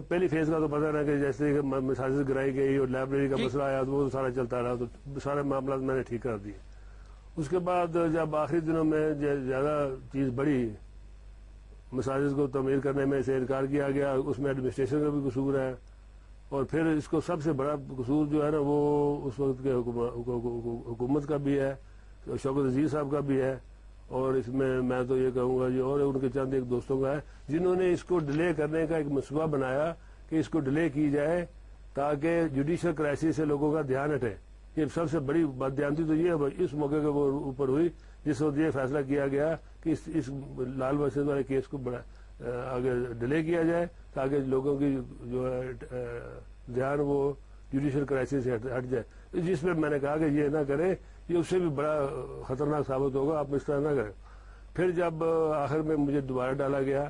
پہلی فیز کا تو پتہ رہا کہ جیسے مساجد گرائی گئی اور لائبریری کا مسئلہ آیا تو وہ سارا چلتا رہا, تو سارے معاملات میں نے ٹھیک کر دیے. اس کے بعد جب آخری دنوں میں زیادہ چیز بڑھی, مساجد کو تعمیر کرنے میں سے انکار کیا گیا, اس میں ایڈمنسٹریشن کا بھی قصور ہے اور پھر اس کو سب سے بڑا قصور جو ہے نا وہ اس وقت کے حکومت کا بھی ہے، شوکت عزیز صاحب کا بھی ہے، اور اس میں تو یہ کہوں گا جی اور ان کے چند ایک دوستوں کا ہے جنہوں نے اس کو ڈیلے کرنے کا ایک منصوبہ بنایا کہ اس کو ڈیلے کی جائے تاکہ جوڈیشل کرائسس سے لوگوں کا دھیان ہٹے۔ یہ سب سے بڑی بددیانتی تو یہ اس موقع کے اوپر ہوئی جس وقت یہ فیصلہ کیا گیا کہ اس لال ورسز والے کیس کو آگے ڈیلے کیا جائے تاکہ لوگوں کی جو ہے دھیان وہ جوڈیشل کرائسس سے ہٹ جائے، جس میں نے کہا کہ یہ نہ کرے، یہ اس سے بھی بڑا خطرناک ثابت ہوگا، آپ اس طرح نہ کریں۔ پھر جب آخر میں مجھے دوبارہ ڈالا گیا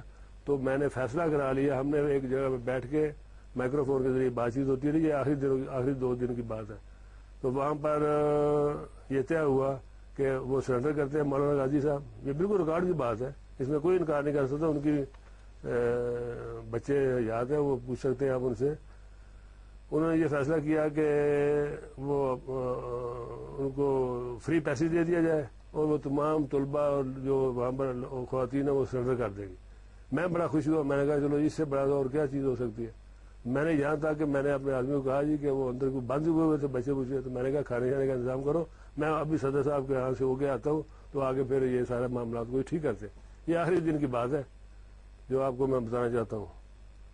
تو میں نے فیصلہ کرا لیا، ہم نے ایک جگہ پہ بیٹھ کے مائکرو فون کے ذریعے بات چیت ہوتی رہی، یہ آخری 2 دن کی بات ہے، تو وہاں پر یہ طے ہوا کہ وہ سرنڈر کرتے ہیں مولانا غازی صاحب۔ یہ بالکل ریکارڈ کی بات ہے، اس میں کوئی انکار نہیں کر سکتا، ان کی بچے یاد ہے، وہ پوچھ سکتے ہیں آپ ان سے۔ انہوں نے یہ فیصلہ کیا کہ وہ ان کو فری پیسے دے دیا جائے اور وہ تمام طلباء اور جو وہاں پر خواتین ہیں وہ سرنڈر کر دے گی۔ میں بڑا خوش ہوا، میں نے کہا چلو اس سے بڑا اور کیا چیز ہو سکتی ہے۔ میں نے یہاں تھا کہ میں نے اپنے آدمی کو کہا جی کہ وہ اندر کو بند ہوئے تھے بچے بچے، تو میں نے کہا کھانے شانے کا انتظام کرو، میں ابھی صدر صاحب کے یہاں سے ہو کے آتا ہوں تو آگے پھر یہ سارے معاملات کو ٹھیک کرتے۔ یہ آخری دن کی بات ہے جو آپ کو میں بتانا چاہتا ہوں،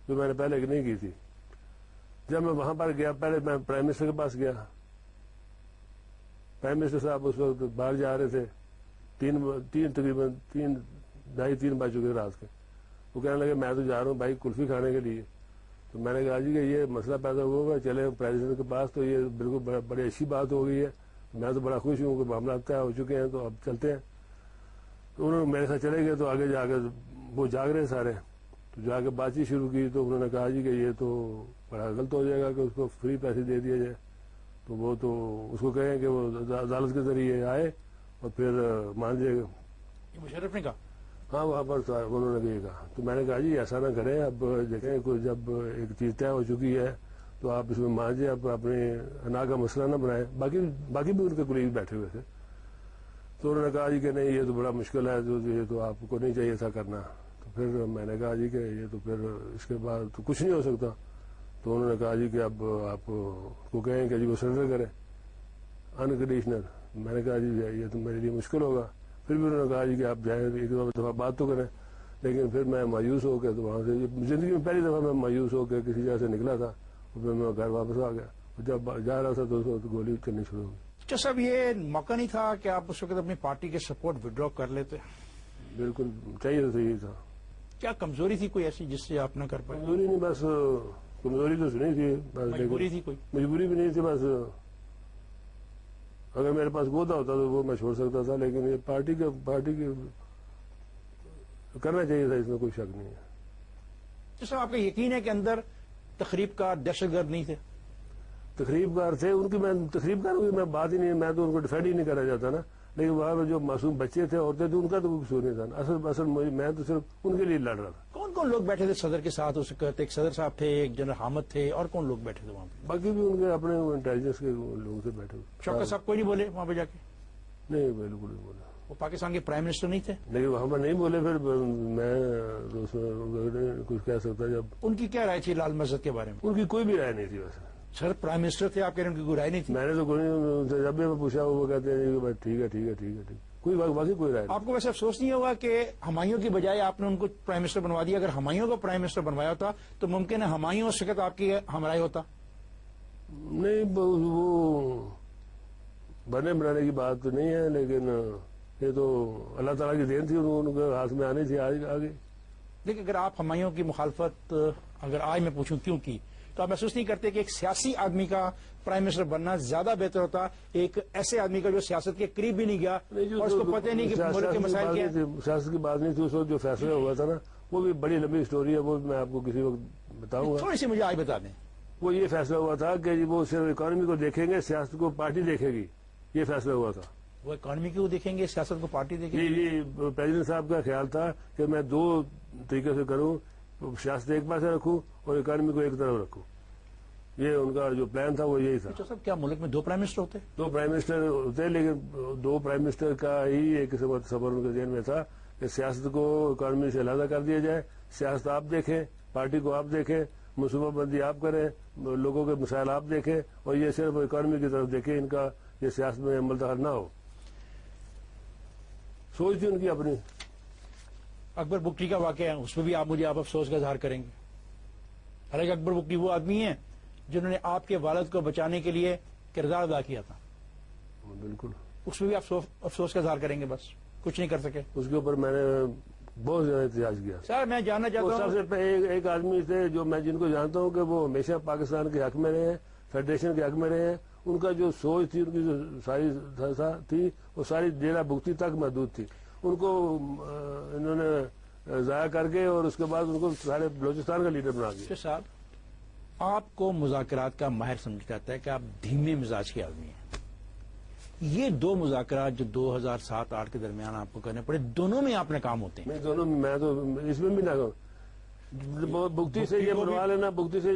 جو میں نے پہلے نہیں کی تھی۔ جب میں وہاں پر گیا، پہلے میں پرائم منسٹر کے پاس گیا، پرائم منسٹر صاحب اس وقت باہر جا رہے تھے، تقریباً 2:30-3 بج چکے رات کے۔ وہ کہنے لگے میں تو جا رہا ہوں بھائی کلفی کھانے کے لیے۔ تو میں نے کہا جی کہ یہ مسئلہ پیدا ہوا ہوگا، چلے پریزیڈنٹ کے پاس، تو یہ بالکل بڑی اچھی بات ہو گئی ہے، میں تو بڑا خوش ہوں کہ معاملات طے ہو چکے ہیں، تو اب چلتے ہیں۔ تو انہوں نے میرے ساتھ چلے گئے، تو آگے جا کے وہ جاگ رہے سارے، تو جا کے بات چیت شروع کی، تو انہوں نے کہا جی کہ یہ تو بڑا غلط ہو جائے گا کہ اس کو فری پیسے دے دیا جائے، تو وہ تو اس کو کہیں کہ وہ عدالت کے ذریعے آئے اور پھر مان جائے گا۔ مشرف نے کہا ہاں وہاں پر انہوں نے یہ کہا، تو میں نے کہا جی ایسا نہ کریں، اب دیکھیں جب ایک چیز طے ہو چکی ہے تو آپ اس میں مانجے، اب اپنے انا کا مسئلہ نہ بنائیں۔ باقی بھی ان کے کولیگ بیٹھے ہوئے تھے، تو انہوں نے کہا جی کہ نہیں یہ تو بڑا مشکل ہے، یہ تو آپ کو نہیں چاہیے تھا کرنا۔ تو پھر میں نے کہا جی کہ یہ تو پھر اس کے بعد تو کچھ نہیں ہو سکتا۔ تو انہوں نے کہا جی کہ اب آپ کو کہیں کہ جی وہ سرنڈر کریں انکنڈیشنل۔ میں نے کہا جی یہ تو میرے لیے مشکل ہوگا۔ پھر بھی انہوں نے کہا جی کہ آپ جائیں ایک دفعہ بات تو کریں، لیکن پھر میں مایوس ہو کے تو وہاں سے زندگی میں پہلی دفعہ میں مایوس ہو کے کسی جگہ سے نکلا تھا، اور پھر میں گھر واپس آ گیا۔ جب جا رہا تھا تو گولی چلنی شروع ہو گئی۔ اچھا صاحب، یہ موقع نہیں تھا کہ آپ اس وقت اپنی پارٹی کے سپورٹ وڈرا کر لیتے؟ بالکل چاہیے تو صحیح تھا۔ کیا کمزوری تھی کوئی ایسی جس سے آپ نہ کر پائے؟ کمزوری نہیں، بس کمزوری تو نہیں تھی، بس مجبوری تھی کوئی؟ مجبوری بھی نہیں تھی، بس اگر میرے پاس ہوتا تو وہ میں چھوڑ سکتا تھا، لیکن یہ پارٹی کے کرنا چاہیے تھا، اس میں کوئی شک نہیں ہے۔ جیسا آپ کا یقین ہے کہ اندر تقریب کار دہشت گرد نہیں تھے؟ تقریب کار تھے، ان کی میں تقریب کاروں کی میں بات ہی نہیں، میں تو ان کو ڈیفینڈ ہی نہیں کرنا چاہتا نا، لیکن وہاں پر جو معصوم بچے تھے عورتیں تھے ان کا تو کوئی قصور نہیں تھا۔ اصل میں تو صرف ان کے لیے لڑ رہا تھا۔ کون کون لوگ بیٹھے تھے صدر کے ساتھ؟ اس وقت ایک صدر صاحب تھے، ایک جنرل حامد تھے، اور کون لوگ بیٹھے تھے وہاں پہ؟ باقی بھی ان کے اپنے انٹیلیجنس کے لوگوں سے بیٹھے ہوئے۔ شوکت صاحب کوئی نہیں بولے وہاں پہ جا کے؟ نہیں بالکل نہیں بولا، وہ پاکستان کے پرائم منسٹر نہیں تھے؟ لیکن وہاں پر نہیں بولے، پھر میں کچھ کہہ سکتا جب۔ ان کی کیا رائے تھی لال مسجد کے بارے میں؟ ان کی کوئی بھی رائے نہیں تھی ویسے۔ سر پرائم منسٹر تھے، آپ کہہ رہے ہیں ان کی کوئی رائے نہیں تھی؟ میں نے تو کوئی نہیں، جب بھی میں پوچھا وہ کہتے ہیں کہ ٹھیک ہے ٹھیک ہے ٹھیک ہے ٹھیک، کوئی باقی کوئی رائے نہیں۔ آپ کو ویسے افسوس نہیں ہوگا کہ ہمایوں کی بجائے آپ نے ان کو پرائم منسٹر بنوا دیا؟ اگر ہمایوں کو پرائم منسٹر بنوایا ہوتا تو ممکن ہے ہمایوں اس وقت آپ کی ہمراہ ہوتا؟ نہیں وہ بنانے کی بات تو نہیں ہے، لیکن یہ تو اللہ تعالیٰ کی دین تھی، ان کے ہاتھ میں آنی تھی آگے۔ لیکن اگر آپ ہمایوں کی مخالفت اگر آج میں پوچھوں کیوں کی، تو آپ محسوس نہیں کرتے کہ ایک سیاسی آدمی کا پرائم منسٹر بننا زیادہ بہتر ہوتا ایک ایسے آدمی کا جو سیاست کے قریب بھی نہیں گیا اور اس کو پتہ نہیں کہ ملک کے مسائل کیا ہیں؟ سیاست کی بات نہیں تھی اس وقت، جو فیصلہ ہوا تھا نا وہ بھی بڑی لمبی سٹوری ہے، وہ میں آپ کو کسی وقت بتاؤں گا۔ تھوڑی سی مجھے آج بتا دیں۔ وہ یہ فیصلہ ہوا تھا کہ وہ صرف اکانومی کو دیکھیں گے، سیاست کو پارٹی دیکھے گی، یہ فیصلہ ہوا تھا۔ وہ اکانومی کو دیکھیں گے، سیاست کو پارٹی دیکھیں گے؟ یہ پریزیڈنٹ صاحب کا خیال تھا کہ میں 2 طریقے سے کروں، سیاست ایک پاس رکھوں اور اکانومی کو ایک طرف رکھوں، یہ ان کا جو پلان تھا وہ یہی تھا۔ اچھا صاحب، کیا ملک میں 2 پرائم منسٹر ہوتے؟ 2 پرائم منسٹر ہوتے، لیکن 2 پرائم منسٹر کا ہی ایک قسم کا تصور ان کے ذہن میں تھا کہ سیاست کو اکانومی سے علیحدہ کر دیا جائے، سیاست آپ دیکھیں، پارٹی کو آپ دیکھیں، منصوبہ بندی آپ کریں، لوگوں کے مسائل آپ دیکھیں، اور یہ صرف اکانومی کی طرف دیکھیں، ان کا یہ سیاست میں عمل دخل نہ ہو. سوچ تھی ان کی اپنی. اکبر بگٹی کا واقعہ ہے، اس میں بھی مجھے آپ افسوس کا اظہار کریں گے. حالانکہ اکبر بگٹی وہ آدمی ہیں جنہوں نے آپ کے والد کو بچانے کے لیے کردار ادا کیا تھا. بالکل. اس میں بھی افسوس کا اظہار کریں گے، بس کچھ نہیں کر سکے. اس کے اوپر میں نے بہت زیادہ احتجاج کیا. سر میں جاننا چاہتا ہوں، سب سے پہلے ایک آدمی تھے جو میں جن کو جانتا ہوں کہ وہ ہمیشہ پاکستان کے حق میں رہے ہیں، فیڈریشن کے حق میں رہے ہیں. ان کا جو سوچ تھی، ان کی جو ساری تھی، وہ ساری ڈیرہ بگٹی تک محدود تھی. ان کو انہوں نے ضائع کر کے اور اس کے بعد ان کو سارے بلوچستان کا لیڈر بنا دیا. صاحب آپ کو مذاکرات کا ماہر سمجھا جاتا ہے کہ آپ دھیمے مزاج کے آدمی ہیں. یہ دو مذاکرات جو 2007-8 کے درمیان آپ کو کرنے پڑے، دونوں میں آپ ناکام ہوتے ہیں. دونوں میں تو اس میں بھی ناکام. بگٹی سے یہ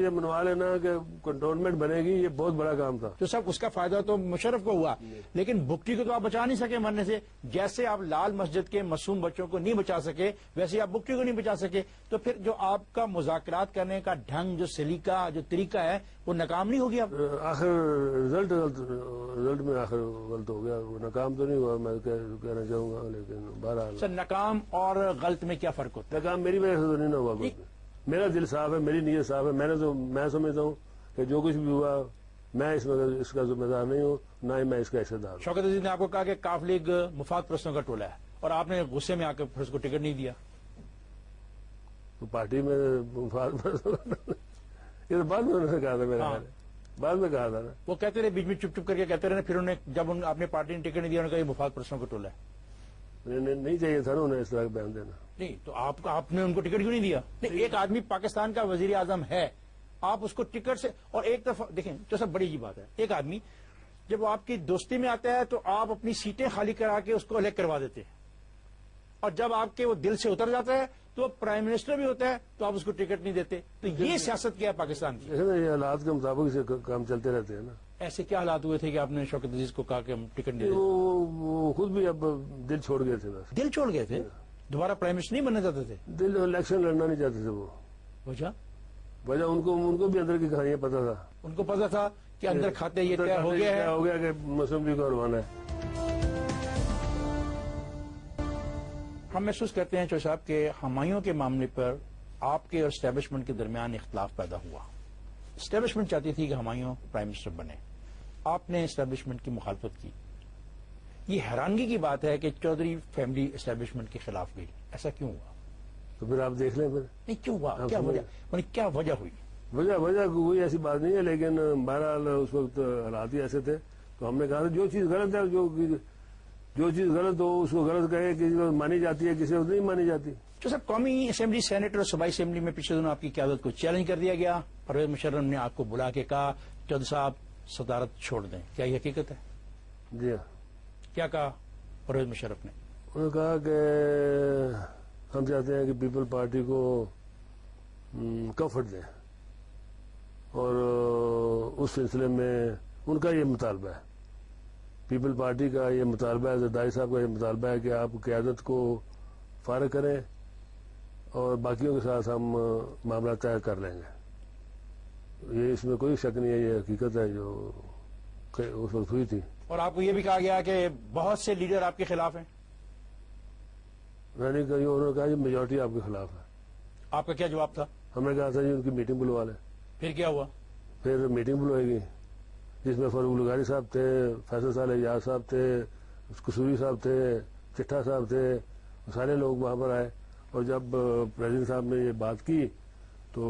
منوا لینا کہ کنٹونمنٹ بنے گی، یہ بہت بڑا کام تھا. تو سب اس کا فائدہ تو مشرف کو ہوا، لیکن بگٹی کو تو آپ بچا نہیں سکے مرنے سے. جیسے آپ لال مسجد کے معصوم بچوں کو نہیں بچا سکے، ویسے آپ بگٹی کو نہیں بچا سکے. تو پھر جو آپ کا مذاکرات کرنے کا ڈھنگ، جو سلیقہ، جو طریقہ ہے، وہ ناکام نہیں ہوگی. اب آخر رزلٹ میں آخر غلط ہو گیا. وہ ناکام تو نہیں ہوا، میں کہنا چاہوں گا، لیکن بہرحال. سر ناکام اور غلط میں کیا فرق ہوتا ہے؟ ناکام میری وجہ سے تو نہیں نہ ہوا. میرا دل صاف ہے، میری نیت صاف ہے. میں سمجھتا ہوں کہ جو کچھ بھی ہوا، میں اس کا ذمہ دار نہیں ہوں، نہ ہی میں اس کا حصہ دار ہوں. شوکت عزیز نے آپ کو کہا کہ کاف لیگ مفاد پرستوں کا ٹولہ ہے، اور آپ نے غصے میں آ کر اس کو ٹکٹ نہیں دیا. تو پارٹی میں مفاد پرستوں یہ تو بعد میں انہوں نے کہا تھا. میرا بعد میں کہا تھا نا. وہ کہتے رہے، بیچ میں چپ چپ کر کے کہتے رہے. پھر جب آپ نے پارٹی نے ٹکٹ نہیں دیا، انہوں نے کہا یہ مفاد پرستوں کا ٹولہ ہے. نہیں چاہیے تھا نا انہیں اس طرح کا بیان دینا. نہیں تو آپ نے ان کو ٹکٹ کیوں نہیں دیا؟ نہیں، ایک آدمی پاکستان کا وزیر اعظم ہے، آپ اس کو ٹکٹ سے. اور ایک دفعہ دیکھیں جو سب بڑی جی بات ہے، ایک آدمی جب وہ آپ کی دوستی میں آتا ہے تو آپ اپنی سیٹیں خالی کرا کے اس کو الگ کروا دیتے ہیں، اور جب آپ کے وہ دل سے اتر جاتا ہے تو وہ پرائم منسٹر بھی ہوتا ہے تو آپ اس کو ٹکٹ نہیں دیتے. تو یہ سیاست کیا ہے پاکستان کی؟ یہ حالات کے مطابق سے کام چلتے رہتے ہیں نا. ایسے کیا حالات ہوئے تھے کہ آپ نے شوکت عزیز کو کہا کہ ہم ٹکٹ نہیں دیتے؟ وہ خود بھی اب دل چھوڑ گئے تھے. بس دل چھوڑ گئے تھے، دوبارہ پرائم منسٹر نہیں بننا چاہتے تھے. دل الیکشن لڑنا نہیں چاہتے تھے. وہ وجہ ان کو بھی اندر کی کہانیاں پتا تھا. ان کو پتا تھا کہ اندر کھاتے یہ طے ہو گیا کہ اسمبلی کو ہروانا ہے. ہم محسوس کرتے ہیں چوہے صاحب کہ ہمایوں کے معاملے پر آپ کے اور اسٹیبلشمنٹ کے درمیان اختلاف پیدا ہوا. اسٹیبلشمنٹ چاہتی تھی کہ ہمایوں پرائم منسٹر بنے، آپ نے اسٹیبلشمنٹ کی مخالفت کی. یہ حیرانگی کی بات ہے کہ چودھری فیملی اسٹیبلشمنٹ کے خلاف گئی. ایسا کیوں ہوا؟ تو پھر آپ دیکھ لیں. پھر نہیں کیوں ہوا؟ کیا وجہ ہوئی؟ وجہ کوئی ایسی بات نہیں ہے، لیکن بہرحال اس وقت حالات ہی ایسے تھے. تو ہم نے کہا جو چیز غلط ہے، جو چیز غلط ہو اس کو غلط کہے. کسی کو مانی جاتی ہے، کسی کو نہیں مانی جاتی. تو سر قومی اسمبلی سینیٹ اور صوبائی اسمبلی میں پچھلے دنوں آپ کی قیادت کو چیلنج کر دیا گیا. پرویز مشرف نے آپ کو بلا کے کہا چودھری صاحب صدارت چھوڑ دیں. کیا یہ حقیقت ہے؟ جی ہاں. کیا کہا پرویز مشرف نے؟ انہوں نے کہا کہ ہم چاہتے ہیں کہ پیپل پارٹی کو کمفرٹ دیں، اور اس سلسلے میں ان کا یہ مطالبہ ہے. پیپل پارٹی کا یہ مطالبہ ہے، زرداری صاحب کا یہ مطالبہ ہے کہ آپ قیادت کو فارغ کریں اور باقیوں کے ساتھ ہم معاملہ طے کر لیں گے. یہ اس میں کوئی شک نہیں ہے، یہ حقیقت ہے جو اس وقت ہوئی تھی. اور آپ کو یہ بھی کہا گیا کہ بہت سے لیڈر آپ کے خلاف ہیں. میں نے کہا، انہوں نے کہا یہ میجورٹی آپ کے خلاف ہے. آپ کا کیا جواب تھا؟ ہم نے کہا تھا جی ان کی میٹنگ بلوا لیں. پھر کیا ہوا؟ پھر میٹنگ بلوائی گئی جس میں فاروق لغاری صاحب تھے، فیصل صالح یار صاحب تھے، قصوری صاحب تھے، چٹھا صاحب تھے. سارے لوگ وہاں پر آئے. اور جب پریزیڈنٹ صاحب نے یہ بات کی تو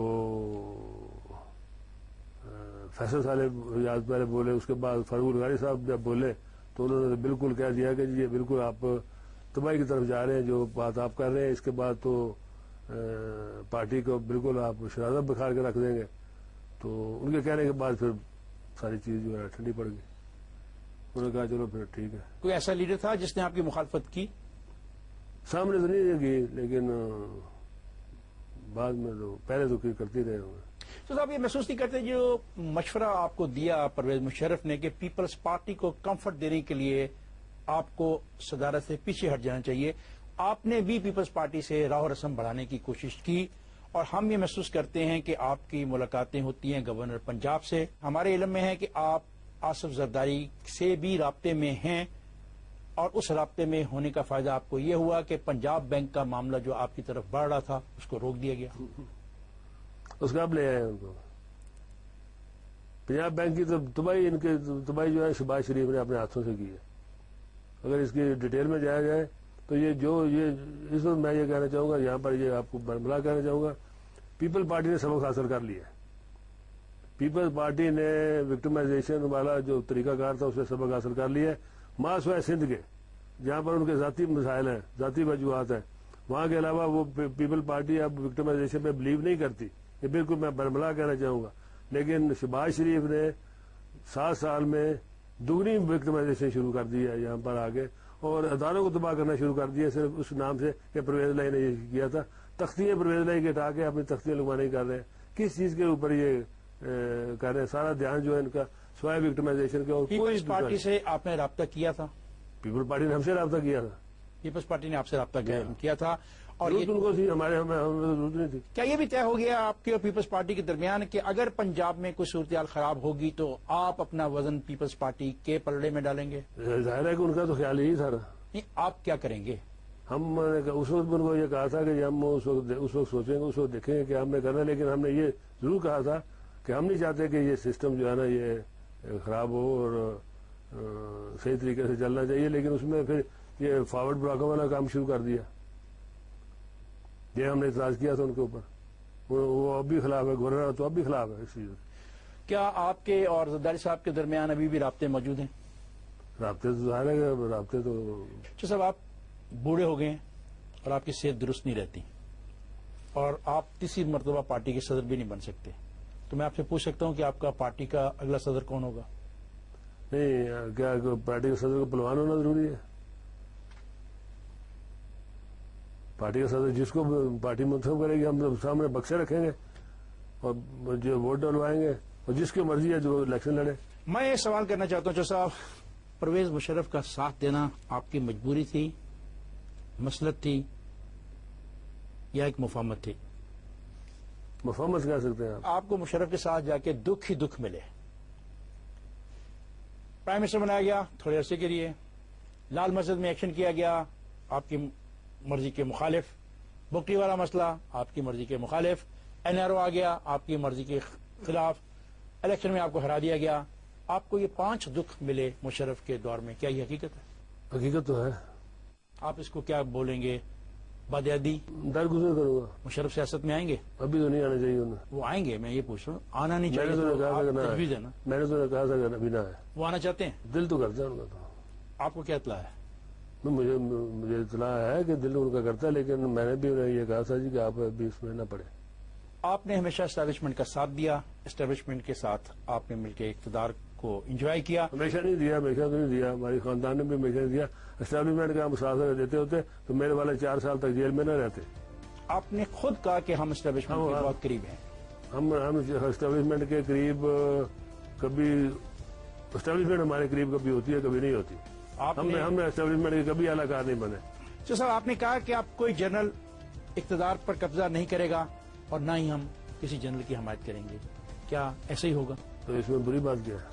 فیصل صالح یاد پہلے بولے. اس کے بعد فاروق لغاری صاحب جب بولے تو انہوں نے بالکل کہہ دیا کہ جی یہ بالکل آپ تباہی کی طرف جا رہے ہیں. جو بات آپ کر رہے ہیں اس کے بعد تو پارٹی کو بالکل آپ شرارت بکھار کے رکھ دیں گے. تو ان کے کہنے کے بعد پھر ساری چیز جو ہے ٹھنڈی پڑ گئی. انہوں نے کہا چلو پھر ٹھیک ہے. کوئی ایسا لیڈر تھا جس نے آپ کی مخالفت کی؟ سامنے تو نہیں کی، لیکن بعد میں تو پہلے تو کرتی رہے ہوں. تو صاحب یہ محسوس نہیں کرتے جو مشورہ آپ کو دیا پرویز مشرف نے کہ پیپلز پارٹی کو کمفرٹ دینے کے لیے آپ کو صدارت سے پیچھے ہٹ جانا چاہیے، آپ نے بھی پیپلز پارٹی سے راہ و رسم بڑھانے کی کوشش کی اور ہم یہ محسوس کرتے ہیں کہ آپ کی ملاقاتیں ہوتی ہیں گورنر پنجاب سے. ہمارے علم میں ہے کہ آپ آصف زرداری سے بھی رابطے میں ہیں اور اس رابطے میں ہونے کا فائدہ آپ کو یہ ہوا کہ پنجاب بینک کا معاملہ جو آپ کی طرف بڑھ رہا تھا اس کو روک دیا گیا. اس کا آپ لے آئے ان کو. پنجاب بینک کی تو تباہی جو ہے شہباز شریف نے اپنے ہاتھوں سے کی ہے. اگر اس کی ڈیٹیل میں جایا جائے تو یہ اس وقت میں یہ کہنا چاہوں گا, یہاں پر یہ آپ کو برملا کہنا چاہوں گا, پیپل پارٹی نے سبق حاصل کر لیا ہے. پیپلز پارٹی نے وکٹمائزیشن والا جو طریقہ کار تھا اس سے سبق حاصل کر لیا ہے. ماسوائے سندھ کے جہاں پر ان کے ذاتی مسائل ہیں, ذاتی وجوہات ہیں, وہاں کے علاوہ وہ پیپل پارٹی اب وکٹمائزیشن پہ بلیو نہیں کرتی. یہ بالکل میں برملا کہنا چاہوں گا. لیکن شہباز شریف نے 7 سال میں دگنی وکٹمائزیشن شروع کر دی ہے یہاں پر آگے, اور اداروں کو تباہ کرنا شروع کر دیا صرف اس نام سے کہ پرویز لائی نے یہ کیا تھا. تختیاں پرویز لائی کے ہٹا کے اپنی تختیاں لگوانے کر رہے ہیں. کس چیز کے اوپر یہ کر رہے ہیں؟ سارا دھیان جو ہے ان کا سوائے وکٹمائزیشن کے. اور پیپلز پارٹی سے آپ نے رابطہ کیا تھا؟ پیپل پارٹی نے ہم سے رابطہ کیا تھا. پیپلز پارٹی نے آپ سے رابطہ کیا تھا اور ضرورت ان کو تھی, ہمیں ضرورت نہیں تھی. کیا یہ بھی طے ہو گیا آپ کے اور پیپلز پارٹی کے درمیان کہ اگر پنجاب میں کوئی صورتحال خراب ہوگی تو آپ اپنا وزن پیپلز پارٹی کے پلڑے میں ڈالیں گے؟ ظاہر ہے کہ ان کا تو خیال یہی تھا. نہیں, آپ کیا کریں گے؟ ہم اس وقت ان کو یہ کہا تھا کہ ہم اس وقت سوچیں گے, اس وقت دیکھیں گے کہ ہم نے کرنا. لیکن ہم نے یہ ضرور کہا تھا کہ ہم نہیں چاہتے کہ یہ سسٹم جو ہے نا یہ خراب ہو اور صحیح طریقے سے چلنا چاہیے. لیکن اس میں پھر یہ فارورڈ بلاکوں والا کام شروع کر دیا. یہ ہم نے اعتراض کیا تھا ان کے اوپر. وہ اب بھی خلاف ہے, گورنر تو اب بھی خلاف ہے اس چیز. کیا آپ کے اور زرداری صاحب کے درمیان ابھی بھی رابطے موجود ہیں؟ رابطے تو ظاہر ہے کہ رابطے تو صاحب آپ بوڑھے ہو گئے ہیں اور آپ کی صحت درست نہیں رہتی اور آپ تیسری مرتبہ پارٹی کے صدر بھی نہیں بن سکتے, تو میں آپ سے پوچھ سکتا ہوں کہ آپ کا پارٹی کا اگلا صدر کون ہوگا؟ نہیں, کیا پارٹی کے صدر کو پلوان ہونا ضروری ہے؟ پارٹی کا صدر جس کو پارٹی منتخب کرے گی, ہم سامنے بکسے رکھیں گے اور جو ووٹ ڈلوائیں گے اور جس کی مرضی ہے جو الیکشن لڑے. میں یہ سوال کرنا چاہتا ہوں صاحب, پرویز مشرف کا ساتھ دینا آپ کی مجبوری تھی, مسلط تھی یا ایک مفاہمت تھی؟ مفاہمت کہہ سکتے ہیں آپ کو مشرف کے ساتھ جا کے دکھ ہی دکھ ملے. پرائم منسٹر بنایا گیا تھوڑے عرصے کے لیے, لال مسجد میں ایکشن کیا گیا آپ کی مرضی کے مخالف, بکری والا مسئلہ آپ کی مرضی کے مخالف, NRO آ گیا آپ کی مرضی کے خلاف, الیکشن میں آپ کو ہرا دیا گیا. آپ کو یہ 5 دکھ ملے مشرف کے دور میں, کیا یہ حقیقت ہے؟ حقیقت تو ہے. آپ اس کو کیا بولیں گے؟ بدعدی درگزر کروں گا. مشرف سیاست میں آئیں گے؟ ابھی تو نہیں آنا چاہیے انہیں. وہ آئیں گے, میں یہ پوچھ رہا ہوں, آنا نہیں چاہیے. میں نے تو کہا تھا کہ ابھی نہ ہے. وہ آنا چاہتے ہیں؟ دل تو کرتا ہے ان کا. تو آپ کو کیا اطلاع ہے؟ مجھے اطلاع ہے کہ دل ان کا کرتا ہے, لیکن میں نے بھی انہیں یہ کہا تھا جی کہ آپ ابھی اس میں نہ پڑے. آپ نے ہمیشہ اسٹیبلشمنٹ کا ساتھ دیا, اسٹیبلشمنٹ کے ساتھ آپ نے مل کے اقتدار کو انجوائے کیا. ہمیشہ نہیں دیا, ہمیشہ تو نہیں دیا, ہماری خاندان نے بھی ہمیشہ نہیں دیا. اسٹیبلشمنٹ کا مسافر دیتے ہوتے تو میرے والے 4 سال تک جیل میں نہ رہتے. آپ نے خود کہا کہ ہم اسٹیبلشمنٹ کے بہت قریب ہیں. ہم اسٹیبلشمنٹ کے قریب کبھی, اسٹیبلشمنٹ ہمارے قریب کبھی ہوتی ہے کبھی نہیں ہوتی. ہم اسٹیبلشمنٹ کے کبھی اعلی کار نہیں بنے. تو صاحب آپ نے کہا کہ آپ کوئی جنرل اقتدار پر قبضہ نہیں کرے گا اور نہ ہی ہم کسی جنرل کی حمایت کریں گے, کیا ایسا ہی ہوگا؟ تو اس میں بری بات کیا ہے؟